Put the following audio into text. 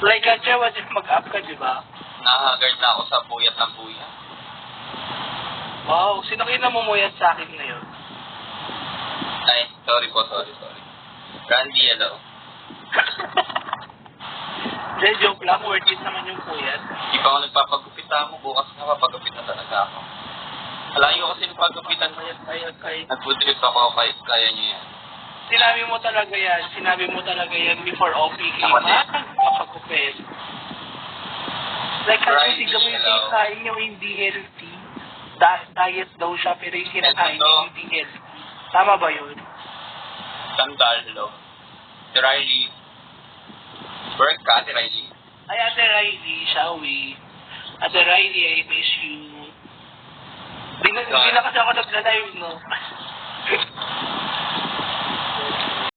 Like, Katya, what if mag-up ka, di ba? Nakahagard na ako sa buyat ng buyat. Wow, sino kayo namumuyat sa akin ngayon? Ay, sorry. Randy, hello. Hindi, joke lang. Worth it naman yung puyat. Di pa ako nagpapagupit mo. Bukas na papagupit na talaga ako. Alayo kasi nagpagupitan. Nag-food trip ako. Kaya niyo yan. Sinabi mo talaga yan before OPK. Kapagupit. Like, kasi sigam yung kinakain niyo hindi healthy. Diet daw siya, pero yung kinakain niyo hindi healthy. Tama ba yun? Sandalo. Si Riley. Work ka, Ate Riley. Ay, Ate Riley, shall we? Ate Riley, I miss you. Hindi na kasi ako nagla-live, no?